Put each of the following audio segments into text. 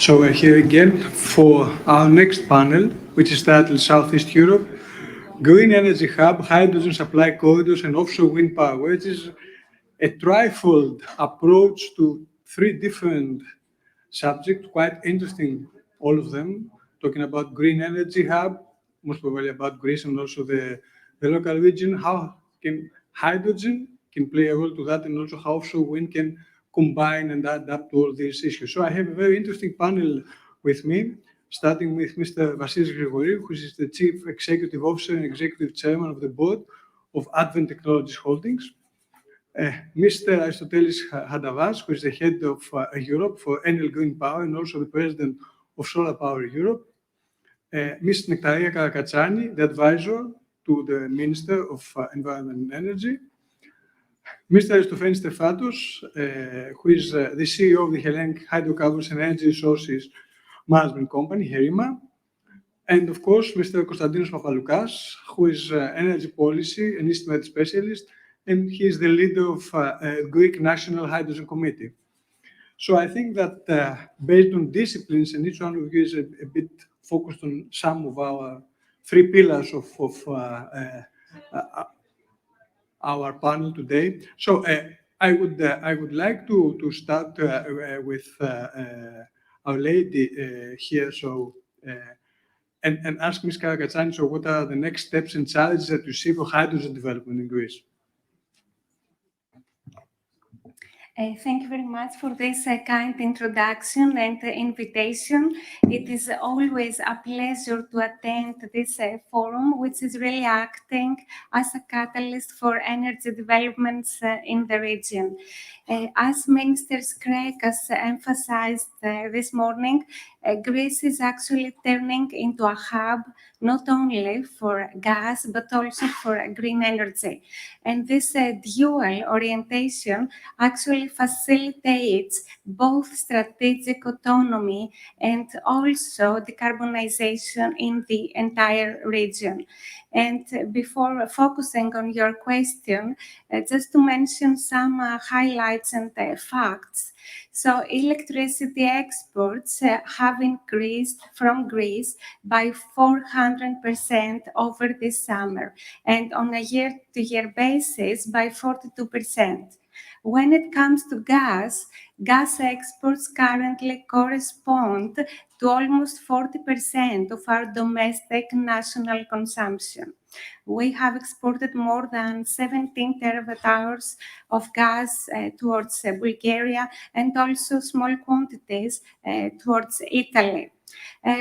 So we're here again for our next panel, which is titled Southeast Europe, Green Energy Hub, Hydrogen Supply Corridors and Offshore Wind Power, which is a trifold approach to three different subjects, quite interesting, all of them, talking about Green Energy Hub, most probably about Greece and also the local region, how can hydrogen can play a role to that, and also how offshore wind can combine and adapt to all these issues. So I have a very interesting panel with me, starting with Mr. Vasilis Grigoriou, who is the Chief Executive Officer and Executive Chairman of the Board of Advent Technologies Holdings. Mr. Aristotelis Hadavas, who is the head of Europe for Enel Green Power and also the president of Solar Power Europe. Ms. Nektaria Karakatsani, the advisor to the Minister of Environment and Energy. Mr. Aristophanes Stefatos, who is the CEO of the Hellenic Hydrocarbons and Energy Resources Management Company, HERIMA. And of course, Mr. Konstantinos Papaloukas, who is energy policy and estimate specialist, and he is the leader of Greek National Hydrogen Committee. So I think that based on disciplines, and each one of you is a bit focused on some of our three pillars of our panel today. So I would like to start with our lady here. So. And ask Ms. Karakatsani, so what are the next steps and challenges that you see for hydrogen development in Greece? Thank you very much for this kind introduction and invitation. It is always a pleasure to attend this forum, which is really acting as a catalyst for energy developments in the region. As Minister Skrek has emphasized this morning, Greece is actually turning into a hub not only for gas but also for green energy. And this dual orientation actually facilitates both strategic autonomy and also decarbonization in the entire region. And before focusing on your question, just to mention some highlights and facts. So electricity exports have increased from Greece by 400% over this summer, and on a year-to-year basis by 42%. When it comes to gas exports currently correspond to almost 40% of our domestic national consumption. We have exported more than 17 terawatt hours of gas towards Bulgaria and also small quantities towards Italy.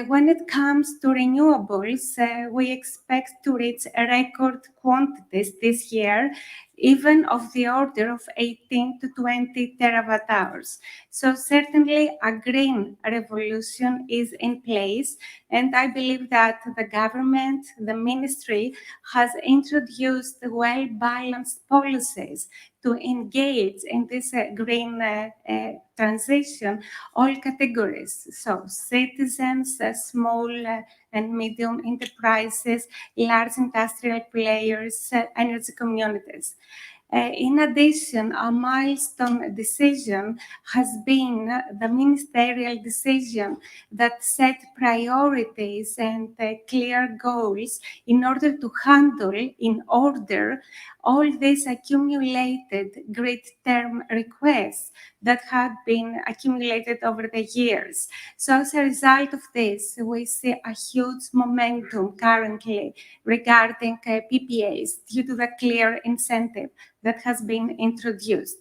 When it comes to renewables, we expect to reach record quantities this year, even of the order of 18 to 20 terawatt hours. So certainly a green revolution is in place, and I believe that the government, the ministry, has introduced well-balanced policies to engage in this green transition, all categories. So citizens, small and medium enterprises, large industrial players, energy communities. In addition, a milestone decision has been the ministerial decision that set priorities and clear goals in order to handle in order all these accumulated grid term requests that had been accumulated over the years. So as a result of this, we see a huge momentum currently regarding PPAs due to the clear incentive that has been introduced.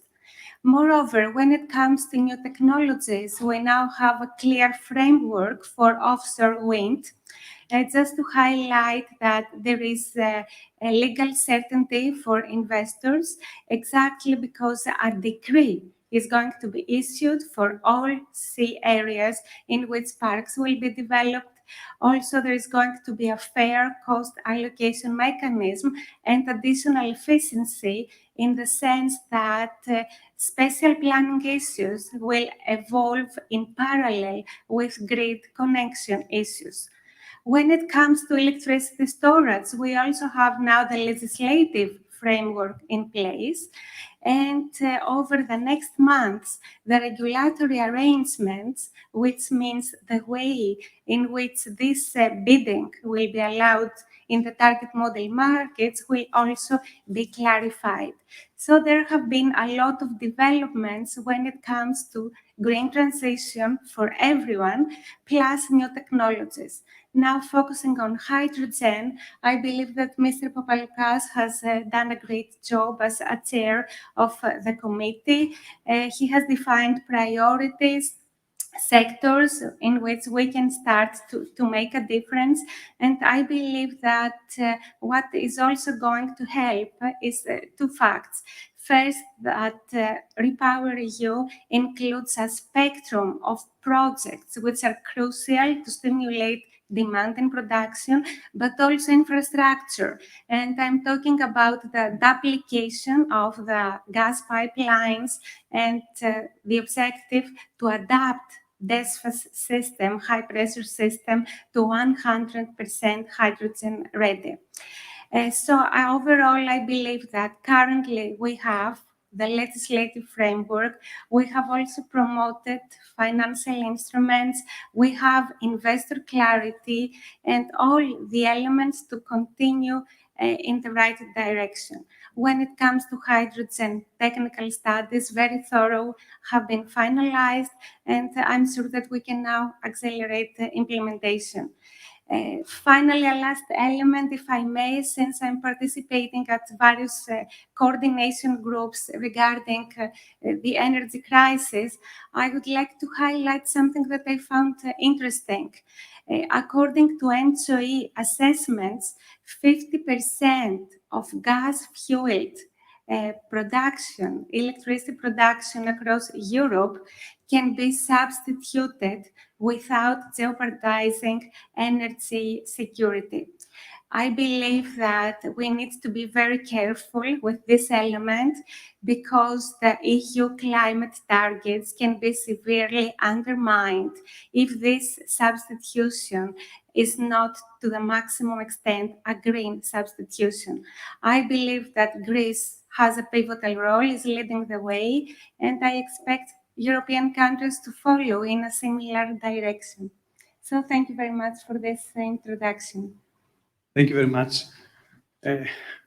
Moreover, when it comes to new technologies, we now have a clear framework for offshore wind. Just to highlight that there is a legal certainty for investors, exactly because a decree is going to be issued for all sea areas in which parks will be developed. Also, there is going to be a fair cost allocation mechanism and additional efficiency in the sense that special planning issues will evolve in parallel with grid connection issues. When it comes to electricity storage, we also have now the legislative framework in place. And over the next months, the regulatory arrangements, which means the way in which this bidding will be allowed in the target model markets, will also be clarified. So there have been a lot of developments when it comes to green transition for everyone, plus new technologies. Now focusing on hydrogen, I believe that Mr. Papalukas has done a great job as a chair of the committee. He has defined priorities, sectors in which we can start to make a difference. And I believe that what is also going to help is two facts. First, that Repower EU includes a spectrum of projects which are crucial to stimulate demand and production, but also infrastructure. And I'm talking about the duplication of the gas pipelines and the objective to adapt DESFA's system, high pressure system, to 100% hydrogen ready. Overall, I believe that currently we have the legislative framework. We have also promoted financial instruments. We have investor clarity and all the elements to continue in the right direction. When it comes to hydrogen, technical studies, very thorough, have been finalized, and I'm sure that we can now accelerate the implementation. Finally, a last element, if I may, since I'm participating at various coordination groups regarding the energy crisis, I would like to highlight something that I found interesting. According to NCOE assessments, 50% of gas-fueled production, electricity production across Europe can be substituted without jeopardizing energy security. I believe that we need to be very careful with this element because the EU climate targets can be severely undermined if this substitution is not to the maximum extent a green substitution. I believe that Greece has a pivotal role, is leading the way, and I expect European countries to follow in a similar direction. So thank you very much for this introduction. Thank you very much.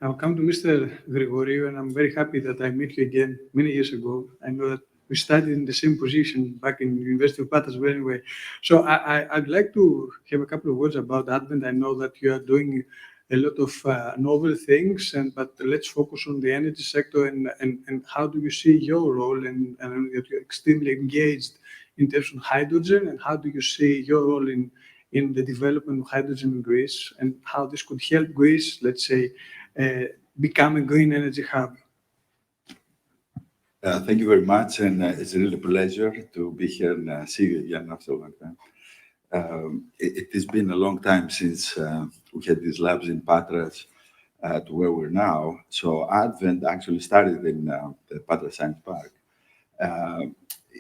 I'll come to Mr. Grigoriou, and I'm very happy that I met you again many years ago. I know that we studied in the same position back in the University of Patras, but anyway. So I'd like to have a couple of words about Advent. I know that you are doing a lot of novel things, but let's focus on the energy sector and how do you see your role and that you're extremely engaged in terms of hydrogen, and how do you see your role in the development of hydrogen in Greece, and how this could help Greece, let's say, become a green energy hub. Thank you very much, and it's a real pleasure to be here and see you again after a long time. It has been a long time since we had these labs in Patras to where we're now. So Advent actually started in the Patras Science Park.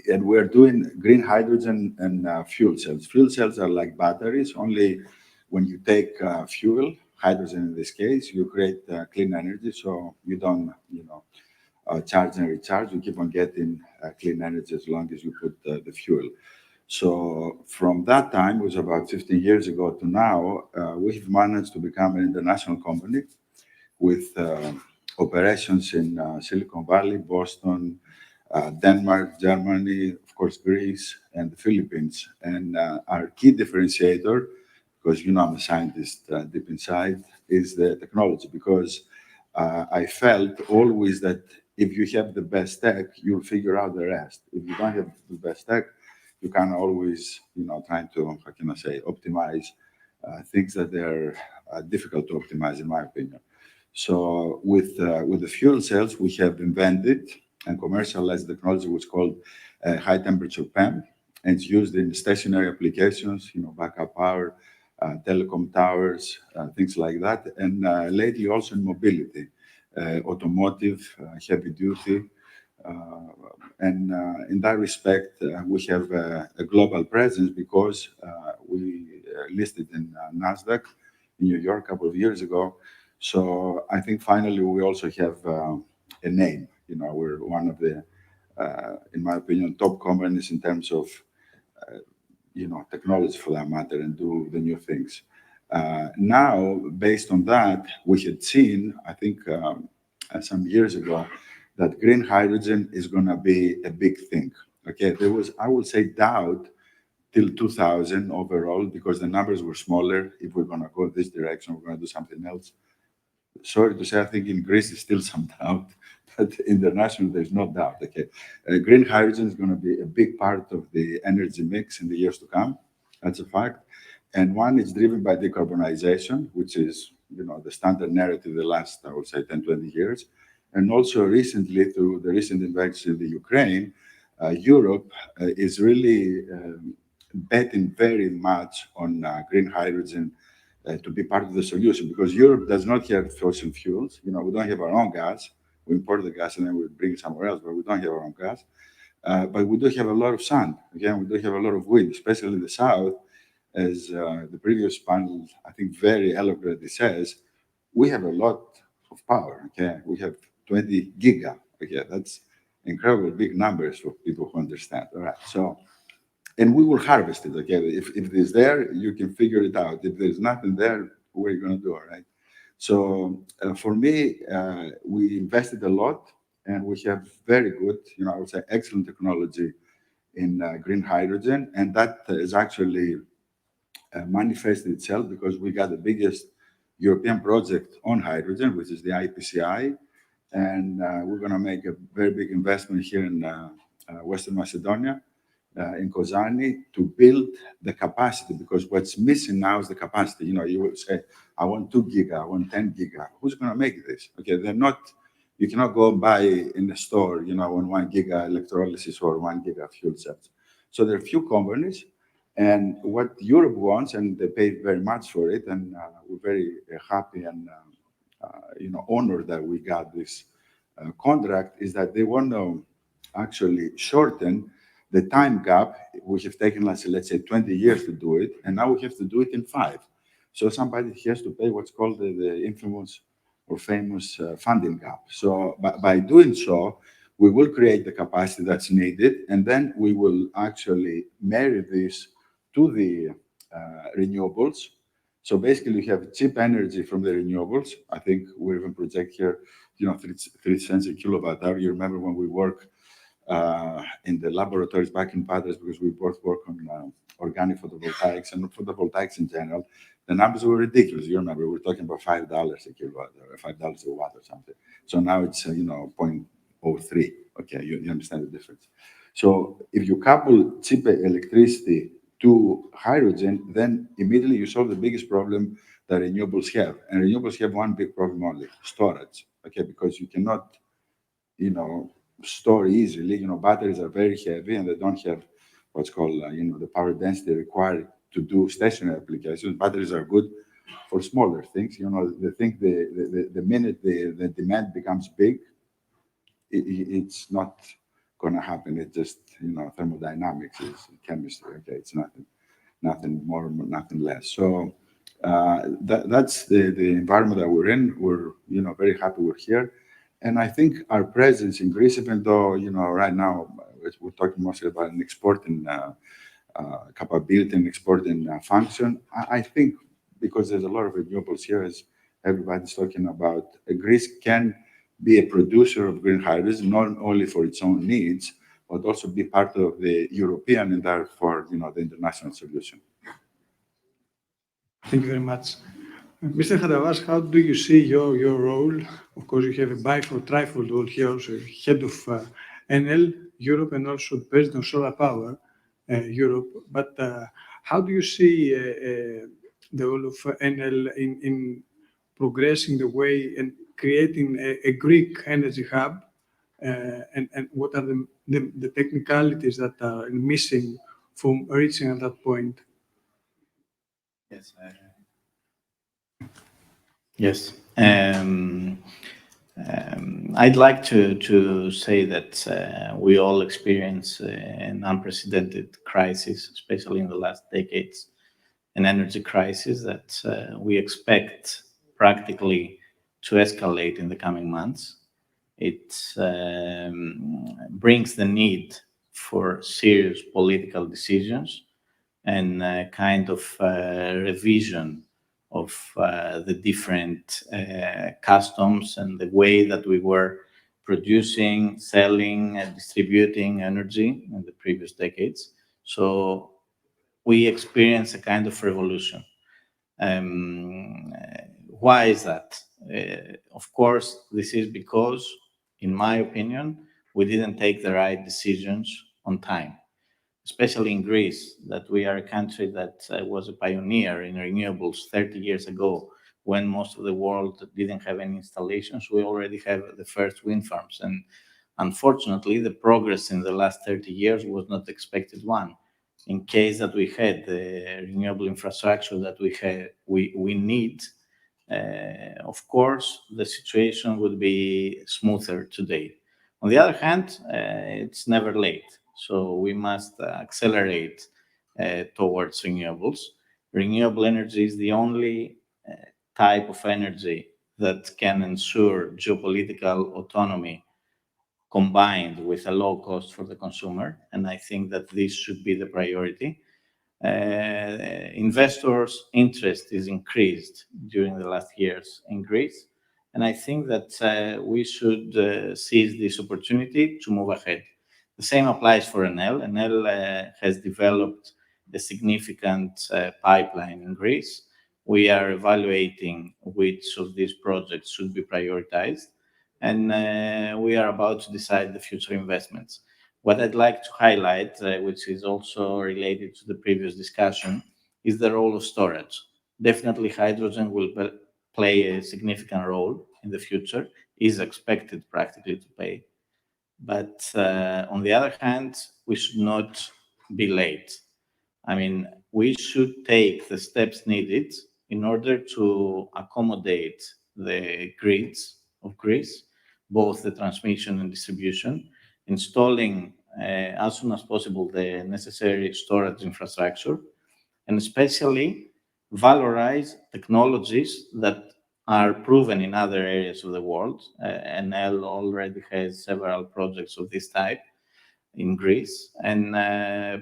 And we're doing green hydrogen and fuel cells. Fuel cells are like batteries, only when you take fuel, hydrogen in this case, you create clean energy, so you don't, charge and recharge. You keep on getting clean energy as long as you put the fuel. So from that time, it was about 15 years ago to now, we've managed to become an international company with operations in Silicon Valley, Boston, Denmark, Germany, of course, Greece, and the Philippines. And our key differentiator, because I'm a scientist deep inside, is the technology. Because I felt always that if you have the best tech, you'll figure out the rest. If you don't have the best tech, you can always, trying to, how can I say, optimize things that they're difficult to optimize, in my opinion. So with the fuel cells, we have invented and commercialized the technology which is called high temperature PEM. And it's used in stationary applications, backup power, telecom towers, things like that. And lately also in mobility, automotive, heavy duty. And in that respect, we have a global presence because we listed in NASDAQ in New York a couple of years ago. So I think finally we also have a name, we're one of the, in my opinion, top companies in terms of technology for that matter, and do the new things. Now, based on that, we had seen, I think, some years ago, that green hydrogen is going to be a big thing. Okay, there was, I would say, doubt till 2000 overall, because the numbers were smaller. If we're going to go this direction, we're going to do something else. Sorry to say, I think in Greece, there's still some doubt, but internationally, there's no doubt. Okay, green hydrogen is going to be a big part of the energy mix in the years to come. That's a fact. And one is driven by decarbonization, which is, the standard narrative the last, I would say, 10, 20 years. And also recently, through the recent invasion in the Ukraine, Europe is really betting very much on green hydrogen to be part of the solution, because Europe does not have fossil fuels. We don't have our own gas. We import the gas and then we bring it somewhere else, but we don't have our own gas. But we do have a lot of sun. Again, we do have a lot of wind, especially in the south. As the previous panel, I think, very eloquently says, we have a lot of power. Okay, we have 20 giga. Okay, that's incredible big numbers for people who understand. All right, so, and we will harvest it. Okay, if it is there, you can figure it out. If there's nothing there, what are you going to do? All right. So for me, we invested a lot, and we have very good, I would say, excellent technology in green hydrogen, and that is actually manifested itself because we got the biggest European project on hydrogen, which is the IPCI, and we're going to make a very big investment here in Western Macedonia, in Kozani, to build the capacity, because what's missing now is the capacity. You will say, I want 2 giga, I want 10 giga. Who's going to make this? Okay, they're not, you cannot go and buy in the store, on 1 giga electrolysis or 1 giga fuel cells. So there are few companies, and what Europe wants, and they pay very much for it, and we're very happy and honored that we got this contract, is that they want to actually shorten the time gap. We have taken, let's say, 20 years to do it, and now we have to do it in 5. So somebody has to pay what's called the infamous or famous funding gap. So by doing so, we will create the capacity that's needed, and then we will actually marry this to the renewables. So basically, you have cheap energy from the renewables. I think we even project here, 3 cents a kilowatt hour. You remember when we work in the laboratories back in Patras, because we both work on organic photovoltaics and photovoltaics in general, the numbers were ridiculous. You remember, we were talking about $5 a kilowatt or $5 a watt or something. So now it's, 0.03. Okay, you understand the difference. So if you couple cheap electricity to hydrogen, then immediately you solve the biggest problem that renewables have. And renewables have one big problem only: storage. Okay, because you cannot, store easily. Batteries are very heavy and they don't have what's called, the power density required to do stationary applications. Batteries are good for smaller things. The minute the demand becomes big, it's not going to happen. It's just, thermodynamics is chemistry. Okay, it's nothing more, nothing less. So that's the environment that we're in. We're, very happy we're here. And I think our presence in Greece, even though, right now we're talking mostly about an exporting capability and exporting function, I think because there's a lot of renewables here, as everybody's talking about, Greece can be a producer of green hydrogen, not only for its own needs, but also be part of the European and therefore, the international solution. Thank you very much. Mr. Hadavas, how do you see your role? Of course, you have a bifold, trifold role here, also head of Enel Europe and also the president of Solar Power Europe. But how do you see the role of Enel in progressing the way and creating a Greek energy hub? And what are the technicalities that are missing from reaching at that point? Yes. Yes. I'd like to say that we all experience an unprecedented crisis, especially in the last decades, an energy crisis that we expect practically to escalate in the coming months. it brings the need for serious political decisions and kind of revision of the different customs and the way that we were producing, selling, and distributing energy in the previous decades. So we experience a kind of revolution. Why is that? Of course, this is because, in my opinion, we didn't take the right decisions on time, especially in Greece, that we are a country that was a pioneer in renewables 30 years ago, when most of the world didn't have any installations. We already have the first wind farms. And unfortunately, the progress in the last 30 years was not the expected one. In case that we had the renewable infrastructure that we need, of course, the situation would be smoother today. On the other hand, it's never late. So we must accelerate towards renewables. Renewable energy is the only type of energy that can ensure geopolitical autonomy combined with a low cost for the consumer. And I think that this should be the priority. Investors' interest is increased during the last years in Greece. And I think that we should seize this opportunity to move ahead. The same applies for Enel. Enel has developed a significant pipeline in Greece. We are evaluating which of these projects should be prioritized. And we are about to decide the future investments. What I'd like to highlight, which is also related to the previous discussion, is the role of storage. Definitely hydrogen will play a significant role in the future, is expected practically to play. But on the other hand, we should not be late. I mean, we should take the steps needed in order to accommodate the grids of Greece, both the transmission and distribution, installing as soon as possible the necessary storage infrastructure, and especially valorize technologies that are proven in other areas of the world. Enel already has several projects of this type in Greece, and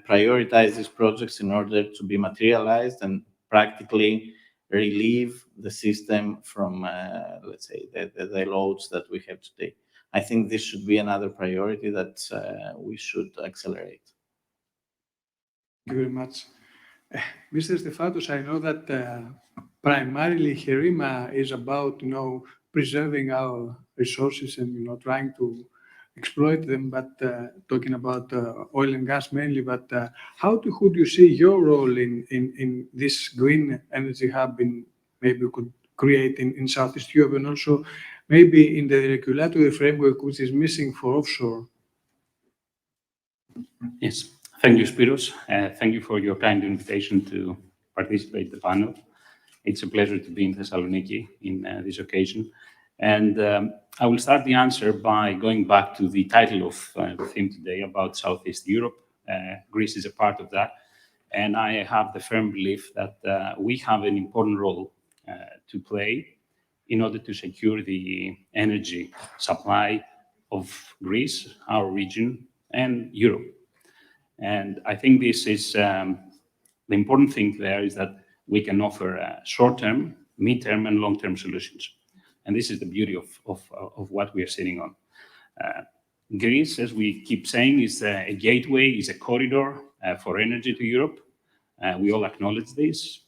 prioritize these projects in order to be materialized and practically relieve the system from, let's say, the loads that we have today. I think this should be another priority that we should accelerate. Thank you very much. Mr. Stefanos, I know that primarily HERIMA is about, preserving our resources and, trying to exploit them, but talking about oil and gas mainly. But how would you see your role in this green energy hub maybe we could create in Southeast Europe, and also maybe in the regulatory framework which is missing for offshore? Yes, thank you, Spiros. Thank you for your kind invitation to participate in the panel. It's a pleasure to be in Thessaloniki in this occasion. And I will start the answer by going back to the title of the theme today about Southeast Europe. Greece is a part of that. And I have the firm belief that we have an important role to play in order to secure the energy supply of Greece, our region, and Europe. And I think this is the important thing there is that we can offer short-term, mid-term, and long-term solutions. And this is the beauty of what we are sitting on. Greece, as we keep saying, is a gateway, is a corridor for energy to Europe. We all acknowledge this.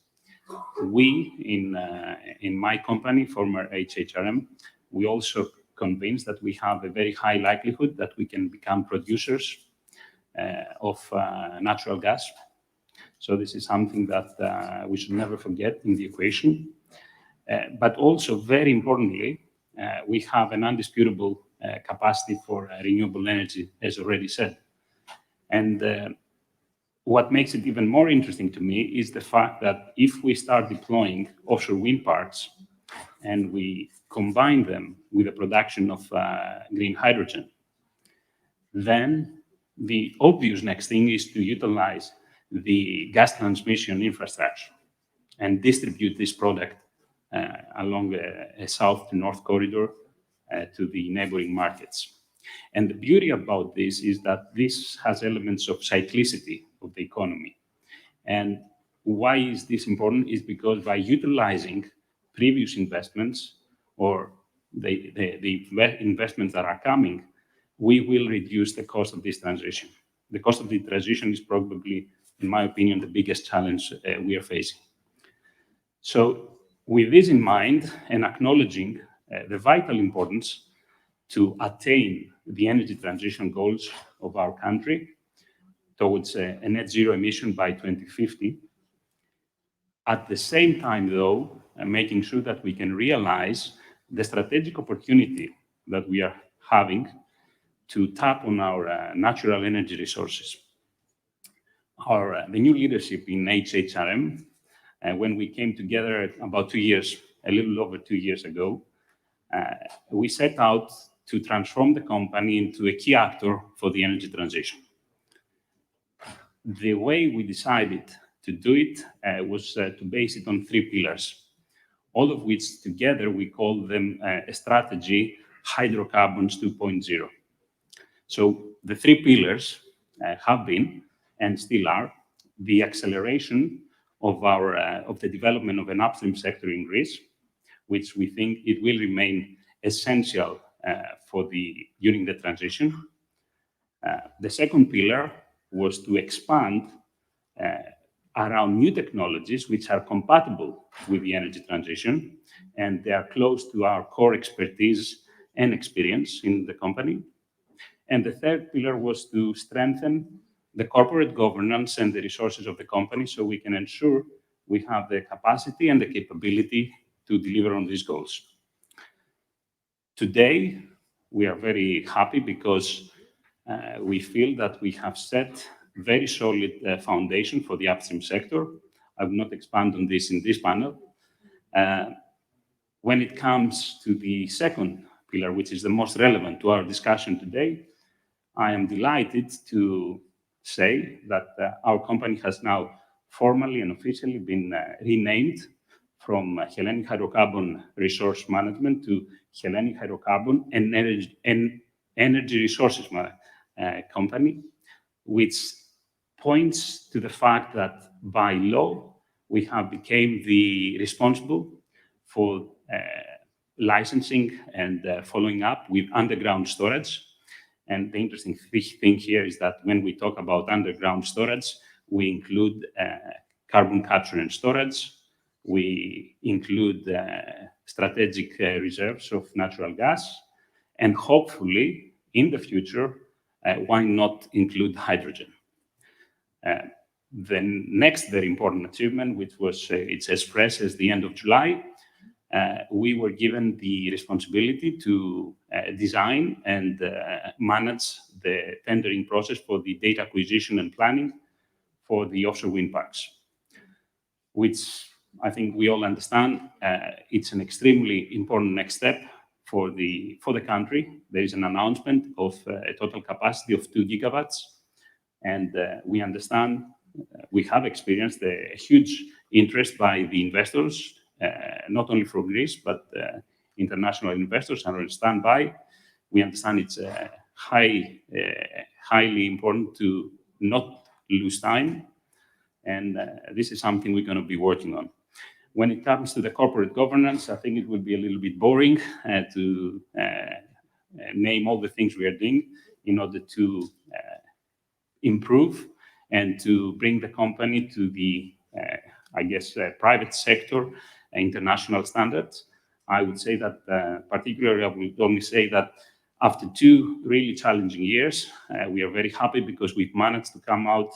We, in my company, former HHRM, we also convinced that we have a very high likelihood that we can become producers of natural gas. So this is something that we should never forget in the equation. But also, very importantly, we have an undisputable capacity for renewable energy, as already said. And what makes it even more interesting to me is the fact that if we start deploying offshore wind parks and we combine them with the production of green hydrogen, then the obvious next thing is to utilize the gas transmission infrastructure and distribute this product along a south to north corridor to the neighboring markets. And the beauty about this is that this has elements of cyclicity of the economy. And why is this important? Is because by utilizing previous investments or the investments that are coming, we will reduce the cost of this transition. The cost of the transition is probably, in my opinion, the biggest challenge we are facing. So with this in mind and acknowledging the vital importance to attain the energy transition goals of our country towards a net zero emission by 2050, at the same time, though, making sure that we can realize the strategic opportunity that we are having to tap on our natural energy resources. The new leadership in HHRM, when we came together about a little over 2 years ago, we set out to transform the company into a key actor for the energy transition. The way we decided to do it was to base it on 3 pillars, all of which together we call them a strategy Hydrocarbons 2.0. So the 3 pillars have been and still are the acceleration of the development of an upstream sector in Greece, which we think it will remain essential during the transition. The second pillar was to expand around new technologies which are compatible with the energy transition, and they are close to our core expertise and experience in the company. And the third pillar was to strengthen the corporate governance and the resources of the company so we can ensure we have the capacity and the capability to deliver on these goals. Today, we are very happy because we feel that we have set very solid foundation for the upstream sector. I will not expand on this in this panel. When it comes to the second pillar, which is the most relevant to our discussion today, I am delighted to say that our company has now formally and officially been renamed from Hellenic Hydrocarbon Resource Management to Hellenic Hydrocarbon and Energy Resources Company, which points to the fact that by law, we have become the responsible for licensing and following up with underground storage. And the interesting thing here is that when we talk about underground storage, we include carbon capture and storage. We include strategic reserves of natural gas, and hopefully in the future, why not include hydrogen? The next very important achievement, which was it's as fresh as the end of July, we were given the responsibility to design and manage the tendering process for the data acquisition and planning for the offshore wind parks, which I think we all understand it's an extremely important next step for the country. There is an announcement of a total capacity of 2 gigawatts, and we understand we have experienced a huge interest by the investors, not only from Greece, but international investors are on standby. We understand it's highly important to not lose time, and this is something we're going to be working on. When it comes to the corporate governance, I think it would be a little bit boring to name all the things we are doing in order to improve and to bring the company to the, private sector international standards. I would say that particularly, I would only say that after 2 really challenging years, we are very happy because we've managed to come out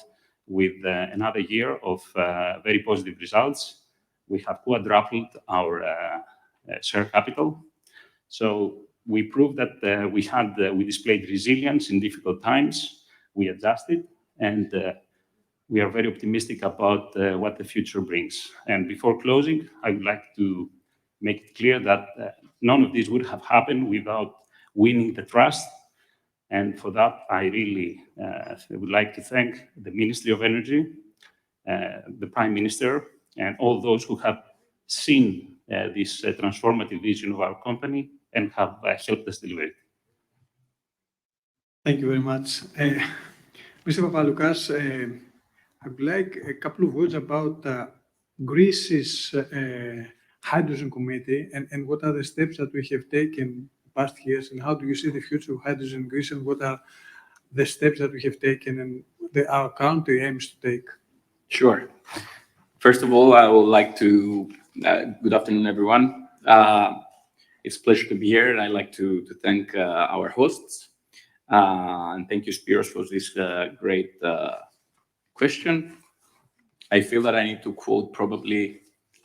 with another year of very positive results. We have quadrupled our share capital. So we proved that we displayed resilience in difficult times. We adjusted, and we are very optimistic about what the future brings. And before closing, I would like to make it clear that none of this would have happened without winning the trust. And for that, I really would like to thank the Ministry of Energy, the Prime Minister, and all those who have seen this transformative vision of our company and have helped us deliver it. Thank you very much. Mr. Papaloukas, I would like a couple of words about Greece's hydrogen committee and what are the steps that we have taken in past years, and how do you see the future of hydrogen in Greece, and what are the steps that we have taken and our country aims to take? Sure. First of all, I would like to, good afternoon, everyone. It's a pleasure to be here, and I'd like to thank our hosts. And thank you, Spiros, for this great question. I feel that I need to quote,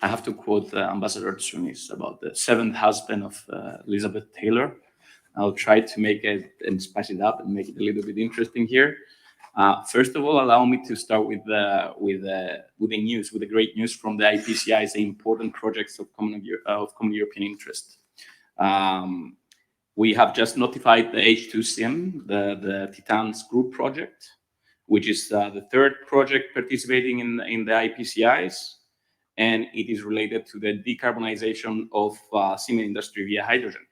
I have to quote Ambassador Tsounis about the seventh husband of Elizabeth Taylor. I'll try to make it and spice it up and make it a little bit interesting here. First of all, allow me to start with the great news from the IPCI's important projects of common European interest. We have just notified the H2CM, the Titans Group project, which is the third project participating in the IPCIs, and it is related to the decarbonization of cement industry via hydrogen.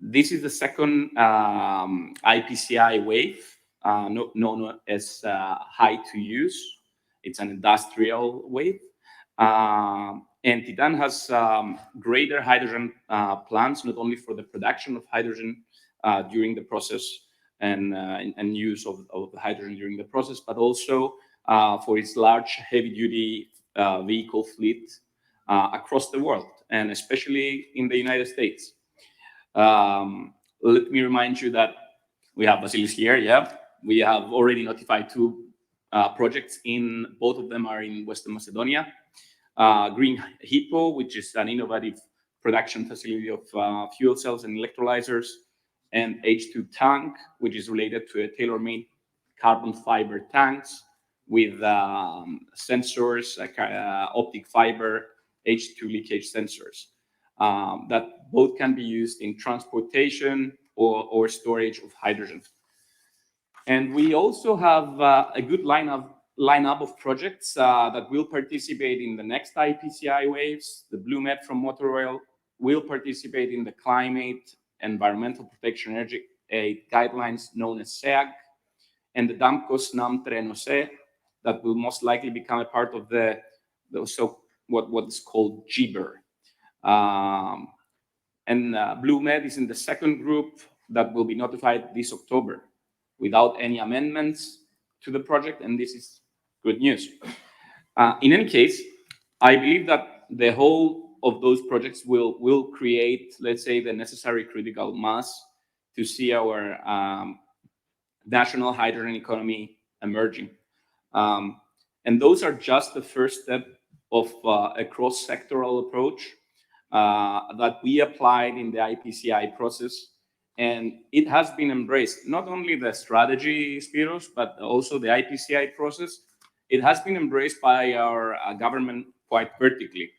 This is the second IPCI wave, known as high to use. It's an industrial wave. And Titan has greater hydrogen plants, not only for the production of hydrogen during the process and use of the hydrogen during the process, but also for its large heavy-duty vehicle fleet across the world, and especially in the United States. Let me remind you that we have Vasilis here. Yeah, we have already notified two projects. Both of them are in Western Macedonia. Green Hippo, which is an innovative production facility of fuel cells and electrolyzers, and H2 Tank, which is related to a tailor-made carbon fiber tanks with sensors, optic fiber, H2 leakage sensors that both can be used in transportation or storage of hydrogen. And we also have a good lineup of projects that will participate in the next IPCI waves. The Blue Med from Motor Oil will participate in the Climate Environmental Protection Energy Aid guidelines known as SEAG, and the Damcos NAM Trenose that will most likely become a part of what is called GBER. Blue Med is in the second group that will be notified this October without any amendments to the project, and this is good news. In any case, I believe that the whole of those projects will create, let's say, the necessary critical mass to see our national hydrogen economy emerging. And those are just the first step of a cross-sectoral approach that we applied in the IPCI process. And it has been embraced, not only the strategy, Spiros, but also the IPCI process. It has been embraced by our government quite vertically.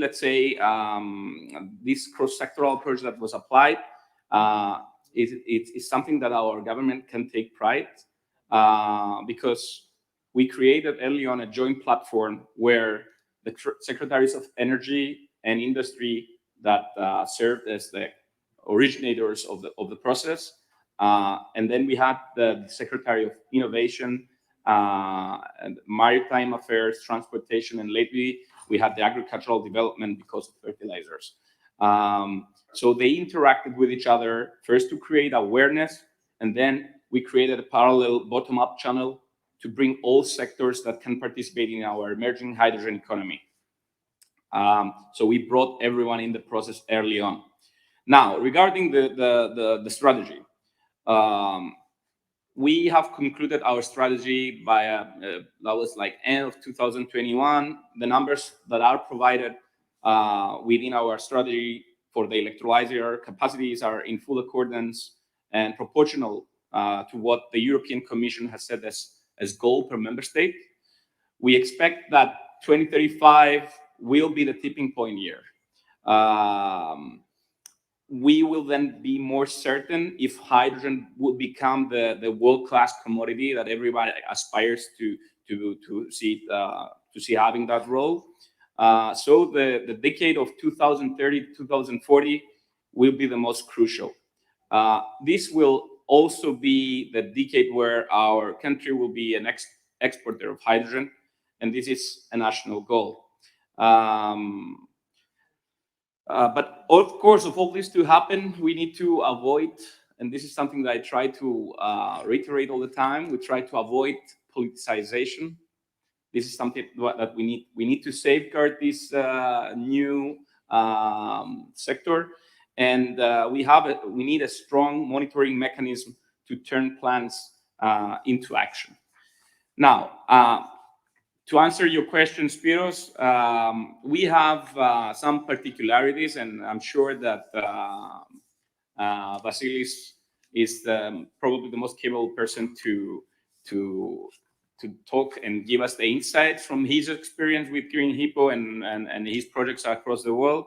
Let's say, this cross-sectoral approach that was applied is something that our government can take pride because we created early on a joint platform where the secretaries of energy and industry that served as the originators of the process, and then we had the Secretary of Innovation and Maritime Affairs, Transportation, and lately we had the Agricultural Development because of fertilizers. So they interacted with each other first to create awareness, and then we created a parallel bottom-up channel to bring all sectors that can participate in our emerging hydrogen economy. So we brought everyone in the process early on. Now, regarding the strategy, we have concluded our strategy by that was like end of 2021. The numbers that are provided within our strategy for the electrolyzer capacities are in full accordance and proportional to what the European Commission has set as goal per member state. We expect that 2035 will be the tipping point year. We will then be more certain if hydrogen will become the world-class commodity that everybody aspires to see it to see having that role. So the decade of 2030 to 2040 will be the most crucial. This will also be the decade where our country will be an exporter of hydrogen, and this is a national goal. But of course, of all this to happen, we need to avoid, and this is something that I try to reiterate all the time, we try to avoid politicization. This is something that we need to safeguard this new sector, and we need a strong monitoring mechanism to turn plans into action. Now, to answer your question, Spiros, we have some particularities, and I'm sure that Vasilis is probably the most capable person to talk and give us the insights from his experience with Green Hippo and his projects across the world.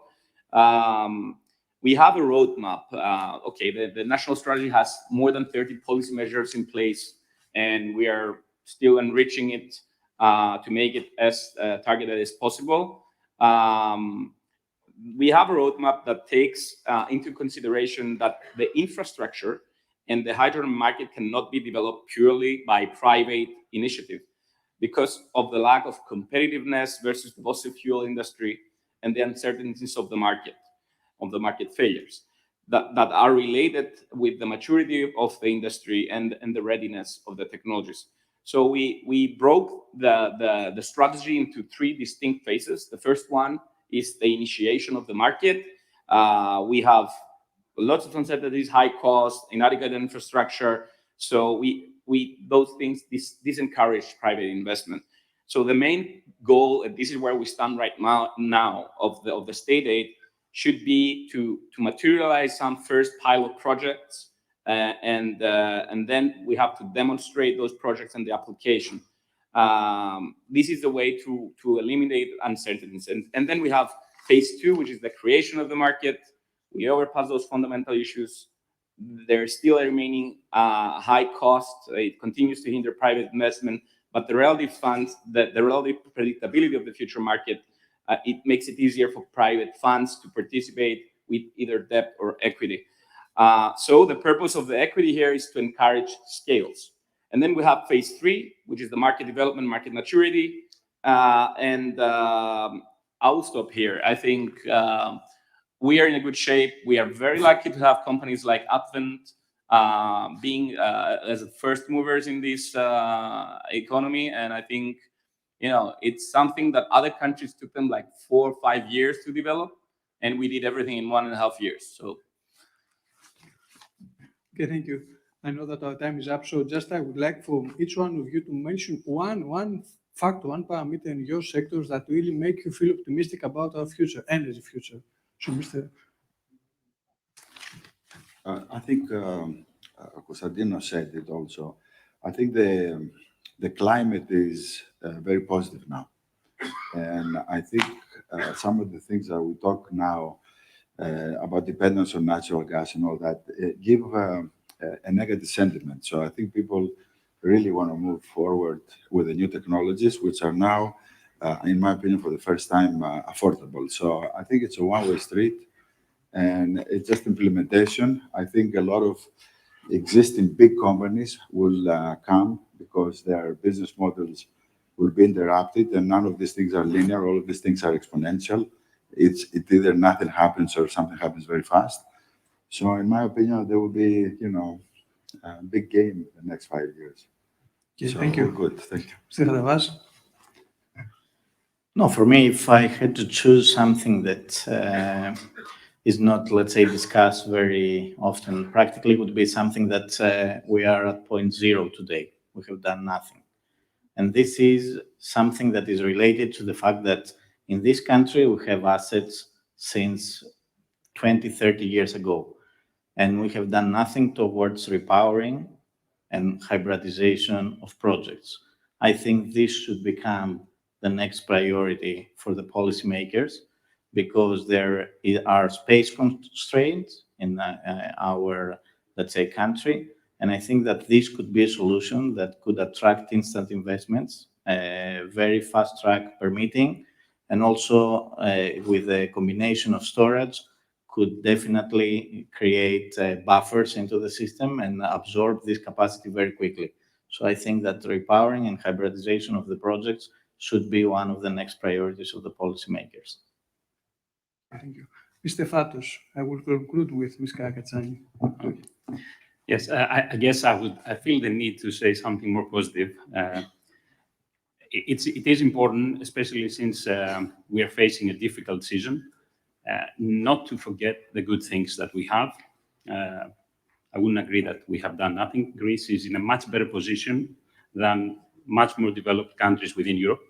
We have a roadmap. The national strategy has more than 30 policy measures in place, and we are still enriching it to make it as targeted as possible. We have a roadmap that takes into consideration that the infrastructure and the hydrogen market cannot be developed purely by private initiative because of the lack of competitiveness versus the fossil fuel industry and the uncertainties of the market failures that are related with the maturity of the industry and the readiness of the technologies. So we broke the strategy into three distinct phases. The first one is the initiation of the market. We have lots of uncertainties, high cost, inadequate infrastructure. So those things disencourage private investment. So the main goal, and this is where we stand right now of the state aid, should be to materialize some first pilot projects, and then we have to demonstrate those projects and the application. This is the way to eliminate uncertainties. And then we have phase two, which is the creation of the market. We overpass those fundamental issues. There's still a remaining high cost. It continues to hinder private investment, but the relative funds, the relative predictability of the future market, it makes it easier for private funds to participate with either debt or equity. So the purpose of the equity here is to encourage scales. And then we have phase three, which is the market development, market maturity. And I'll stop here. I think we are in a good shape. We are very lucky to have companies like Advent being as first movers in this economy. And I think, it's something that other countries took them like 4 or 5 years to develop. And we did everything in 1.5 years. So. Okay, thank you. I know that our time is up, so just I would like for each one of you to mention one fact, one parameter in your sectors that really make you feel optimistic about our future, energy future. So, Mr. I think Konstantinos said it also. I think the climate is very positive now. And I think some of the things that we talk now about dependence on natural gas and all that give a negative sentiment. So I think people really want to move forward with the new technologies, which are now, in my opinion, for the first time, affordable. So I think it's a one-way street, and it's just implementation. I think a lot of existing big companies will come because their business models will be interrupted, and none of these things are linear. All of these things are exponential. It's either nothing happens or something happens very fast. So in my opinion, there will be, a big game in the next 5 years. Okay, So thank you. Good, thank you. Mr. Radavas? No, for me, if I had to choose something that is not, let's say, discussed very often, practically would be something that we are at point zero today. We have done nothing. And this is something that is related to the fact that in this country, we have assets since 20, 30 years ago. And we have done nothing towards repowering and hybridization of projects. I think this should become the next priority for the policymakers because there are space constraints in our, let's say, country. And I think that this could be a solution that could attract instant investments very fast track permitting, and also with a combination of storage could definitely create buffers into the system and absorb this capacity very quickly. So I think that repowering and hybridization of the projects should be one of the next priorities of the policymakers. Thank you. Mr. Fatos, I will conclude with Ms. Kakatsani. Okay. Yes, I guess I feel the need to say something more positive. It is important, especially since we are facing a difficult season, not to forget the good things that we have. I wouldn't agree that we have done nothing. Greece is in a much better position than much more developed countries within Europe.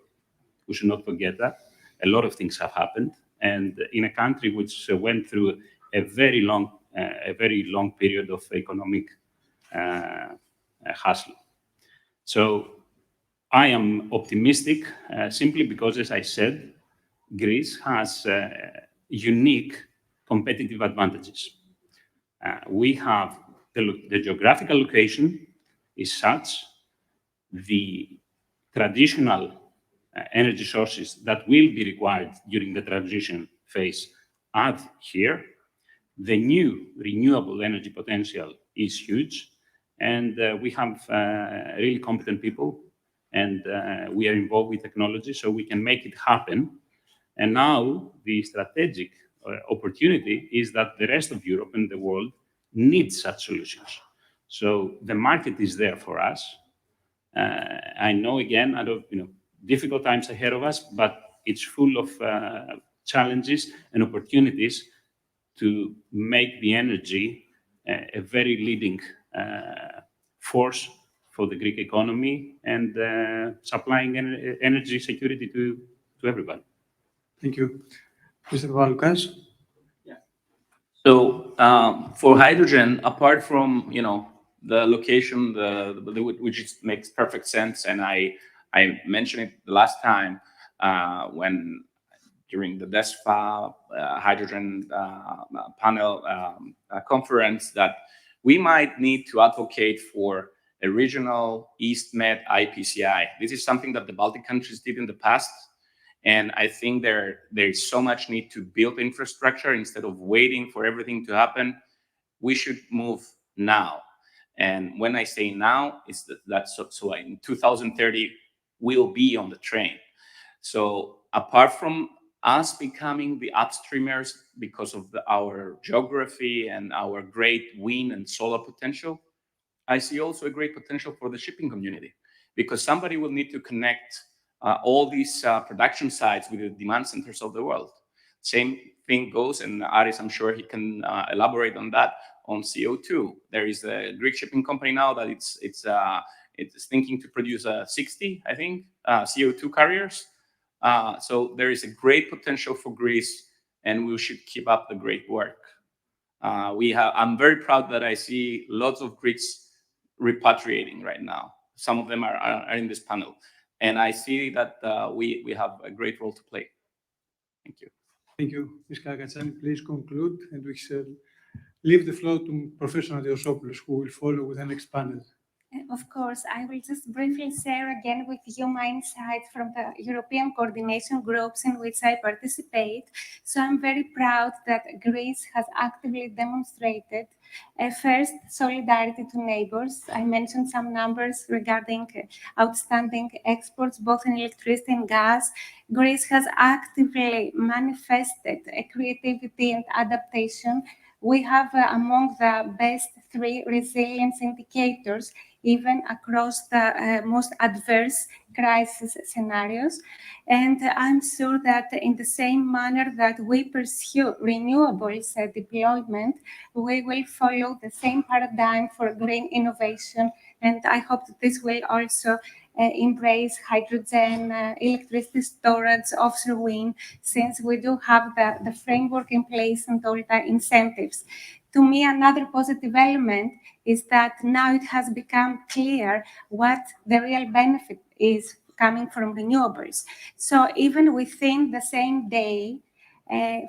We should not forget that. A lot of things have happened. And in a country which went through a very long period of economic hustle. So I am optimistic simply because, as I said, Greece has unique competitive advantages. We have the geographical location is such, the traditional energy sources that will be required during the transition phase are here. The new renewable energy potential is huge, and we have really competent people, and we are involved with technology, so we can make it happen. And now the strategic opportunity is that the rest of Europe and the world needs such solutions. So the market is there for us. I know, again, difficult times ahead of us, but it's full of challenges and opportunities to make the energy a very leading force for the Greek economy and supplying energy security to everybody. Thank you. Mr. Valoukas? So for hydrogen, apart from the location, which makes perfect sense, and I mentioned it the last time when during the DESFA hydrogen panel conference, that we might need to advocate for a regional East Med IPCI. This is something that the Baltic countries did in the past. And I think there is so much need to build infrastructure instead of waiting for everything to happen. We should move now. And when I say now, it's so in 2030, we'll be on the train. So apart from us becoming the upstreamers because of our geography and our great wind and solar potential, I see also a great potential for the shipping community, because somebody will need to connect all these production sites with the demand centers of the world. Same thing goes, and Aris, I'm sure he can elaborate on that, on CO2. There is a Greek shipping company now that it's thinking to produce 60, I think, CO2 carriers. So there is a great potential for Greece, and we should keep up the great work. I'm very proud that I see lots of Greeks repatriating right now. Some of them are in this panel. And I see that we have a great role to play. Thank you. Thank you. Ms. Kakatsani, please conclude, and we shall leave the floor to Professor Antiosopoulos, who will follow with the next panel. Of course, I will just briefly share again with you my insights from the European coordination groups in which I participate. So I'm very proud that Greece has actively demonstrated first, solidarity to neighbors. I mentioned some numbers regarding outstanding exports, both in electricity and gas. Greece has actively manifested creativity and adaptation. We have among the best 3 resilience indicators, even across the most adverse crisis scenarios. And I'm sure that in the same manner that we pursue renewables deployment, we will follow the same paradigm for green innovation. And I hope that this will also embrace hydrogen, electricity storage, offshore wind, since we do have the framework in place and all the incentives. To me, another positive element is that now it has become clear what the real benefit is coming from renewables. So even within the same day,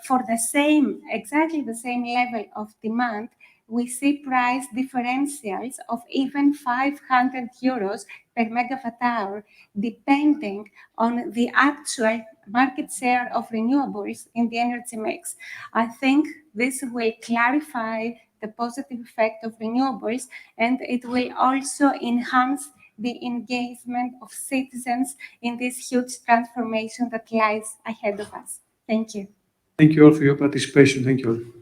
for exactly the same level of demand, we see price differentials of even 500 euros per megawatt hour, depending on the actual market share of renewables in the energy mix. I think this will clarify the positive effect of renewables, and it will also enhance the engagement of citizens in this huge transformation that lies ahead of us. Thank you. Thank you all for your participation. Thank you all.